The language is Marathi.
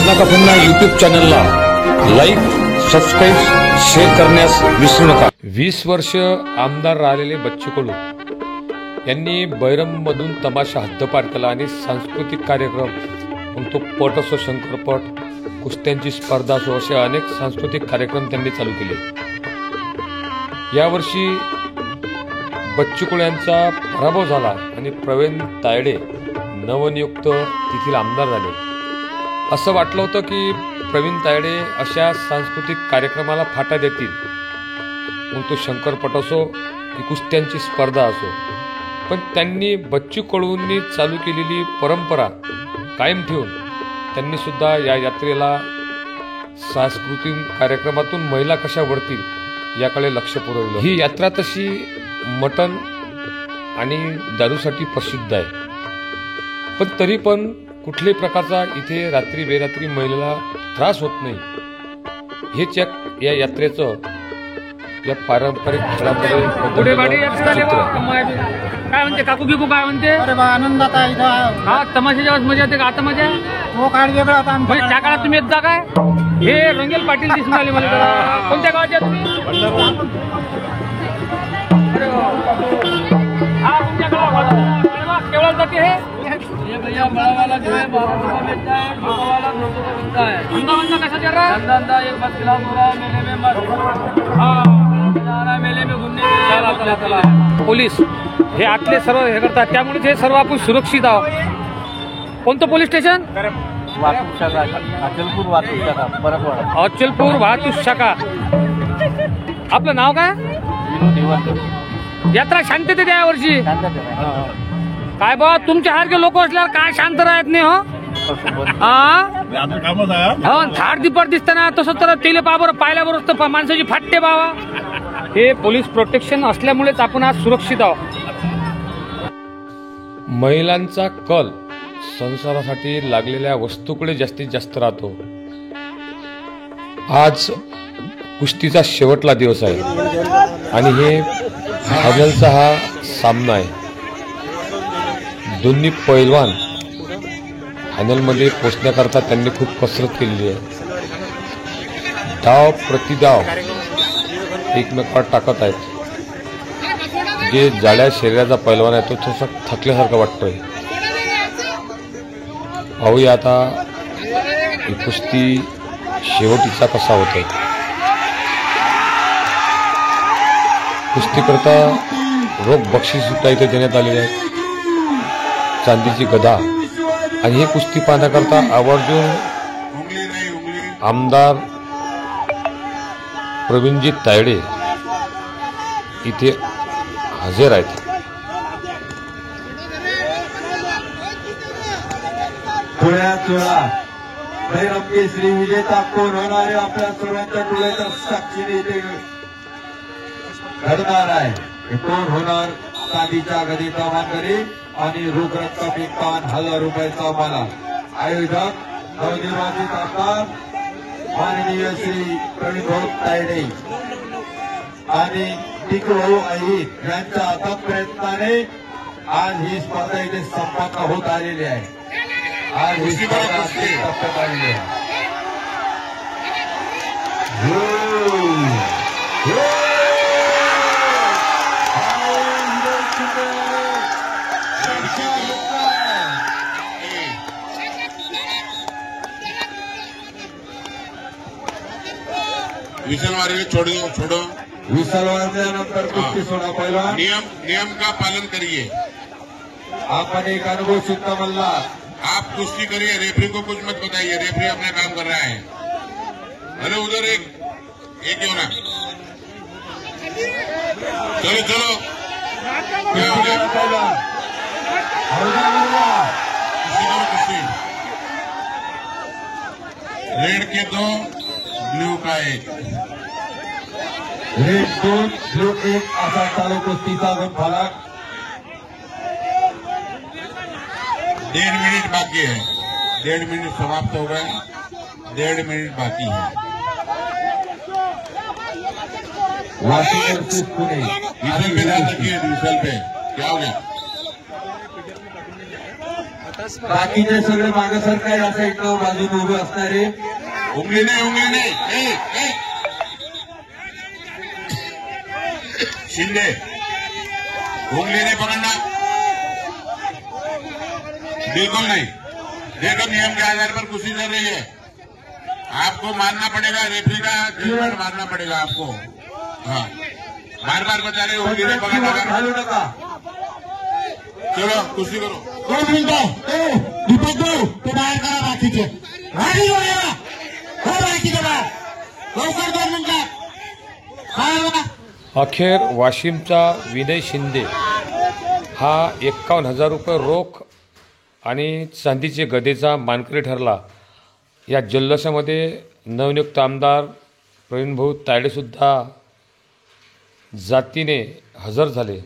बदनाका पुन्हा यूट्यूब चॅनलला लाईक, सबस्क्राईब, शेअर करण्यास विसरू नका। 20 वर्ष आमदार राहिलेले बच्चू कडू यांनी बैरममधून तमाशा हद्दपार केला आणि सांस्कृतिक कार्यक्रम, मग तो पट असो, शंकरपट, कुस्त्यांची स्पर्धा असो, असे अनेक सांस्कृतिक कार्यक्रम त्यांनी चालू केले। यावर्षी बच्चू कडू यांचा पराभव झाला आणि प्रवीण तायडे नवनियुक्त तेथील आमदार झाले। असं वाटलं होतं की प्रवीण तायडे अशा सांस्कृतिक कार्यक्रमाला फाटा देतील, मग तो शंकरपट असो की कुस्त्यांची स्पर्धा असो, पण त्यांनी बच्चू कडूंनी चालू केलेली परंपरा कायम ठेवून त्यांनी सुद्धा या यात्रेला सांस्कृतिक कार्यक्रमातून महिला कशा वळतील याकडे लक्ष पुरवलं। ही यात्रा तशी मटण आणि दारूसाठी प्रसिद्ध आहे, पण तरी पण कुठल्याही प्रकारचा इथे रात्री बेरात्री महिलेला त्रास होत नाही, हेच या यात्रेचं, या पारंपरिक खेळामध्ये काय म्हणते काकू बिकू, काय म्हणते? अरे बा, आनंदात आहे इथं। हा, तमाशाच्या वेळेस मजा येते का? आता मजा हो, काळ वेगळा होता आमचा। म्हणजे त्या काळात तुम्ही येत जा काय? हे रंगेल पाटील दिसून आले मला जरा। कोणत्या गावाचे तुम्ही? हा, तुमच्या गावात केवळ जाते हे भैया बड़ावाला जो है 12 रुपये बेचता है, छोटा वाला 2 रुपये बेचता है। धंधा कैसा चल रहा है? धंधा एक बार खिलाफ हो रहा है, मेले में मत। हाँ, जा रहा है मेले में घूमने। चला पोलीस हे आतले सर्व हे करतात, त्यामुळे हे सर्व आपण सुरक्षित आहोत। कोणतं पोलीस स्टेशन? वाहतूक शाखा, अचलपूर वाहतूक शाखा, परतवाडा। अचलपूर वाहतूक शाखा। आपलं नाव काय? यात्रा शांततेत आहे यावर्षी। काय बा, तुमच्यासारखे लोक असल्यावर काय शांत राहत नाही हो? थाट दीपार दिसताना तसं तर तेले बाबर पाहिल्यावर असतं माणसाची फाटते बाबा। हे पोलीस प्रोटेक्शन असल्यामुळेच आपण आज सुरक्षित आहोत। महिलांचा कल संसारासाठी लागलेल्या वस्तूकडे जास्तीत जास्त राहतो। आज कुस्तीचा शेवटला दिवस आहे आणि हे फायनलचा हा सामना आहे। दोन्ही पैलवान फायनलमध्ये पोचण्याकरता त्यांनी खूप कसरत केलेली आहे। धाव प्रतिधाव एकमेकावर टाकत आहेत। जे जाड्या शरीराचा पैलवान आहे तो थोडासा थकल्यासारखं वाटतोय। पाहूया आता ही कुस्ती शेवटीचा कसा होतोय। कुस्ती करता रोख बक्षीस सुद्धा इथे देण्यात आलेले आहेत, चांदीची गदा। आणि ही कुस्ती पाहण्याकरता आवर्जून आमदार प्रवीणजी तायडे इथे हजर आहेत। पुण्यात बैरमके श्री विजेता कोण होणार आहे आपल्या सर्वांच्या डोळ्याच्या साक्षीने इथे घडणार आहे। कोण होणार? चांदीच्या गदेचा मानकरी आणि रोख रक्कम 51,000 रुपयाचा माला। आयोजक नवनिर्वाचित आमदार माननीय श्री प्रवीण भाऊ तायडे आणि टिकू अहित यांच्या अथक प्रयत्नाने आज ही स्पर्धा इथे संपन्न होत आलेली आहे। आज ही स्पर्धा टप्प्यात आलेली आहे। विसल मारिए, छोड़ो। विसल वाजल्यानंतर कुस्ती सोडा। पहिला नियम का पालन करिए। आपण एक अनुभव सिद्ध मल्ला, आप कुश्ती करिए, रेफरी को कुछ मत बताइए, रेफरी अपना काम कर रहा है। अरे उधर एक क्यों ना, चलो क्या हो गया? कुश्ती रेड के 2, ब्लू का 1। रेड 2, ब्लू 1 असा चालू कुस्तीचा फलक। 1.5 मिनट बाकी है, 1.5 मिनट समाप्त हो गए, 1.5 मिनट बाकी है। विसल पे ध्यान रखिए, विसल पे क्या हो गया? बाकीचे सगळे मागे सरकार असं इथं बाजूने उभे असणारे उंगली नहीं शिंदे उंगली नहीं पकड़ना, बिल्कुल नहीं। देखो नियम के आधार पर कुर्सी चल रही है, आपको मानना पड़ेगा, रेफरी का जजमेंट मानना पड़ेगा आपको। हाँ, बार बार बता रहे उंगली नहीं पकड़ना। घालू नका। चलो कुर्सी करो। 2 मिनिटं दीपक भाऊ ते बाहेर करा बाकीचे गाडी जोडायला हो बाकीचे बाहेर लवकर 2 मिनिटात हा अखेर वाशिमचा विनय शिंदे हा 51,000 रुपये रोख आणि चांदीचे गदेचा मानकरी ठरला। या जल्लोषामध्ये नवनियुक्त आमदार प्रवीणभाऊ तायडेसुद्धा जातीने हजर झाले।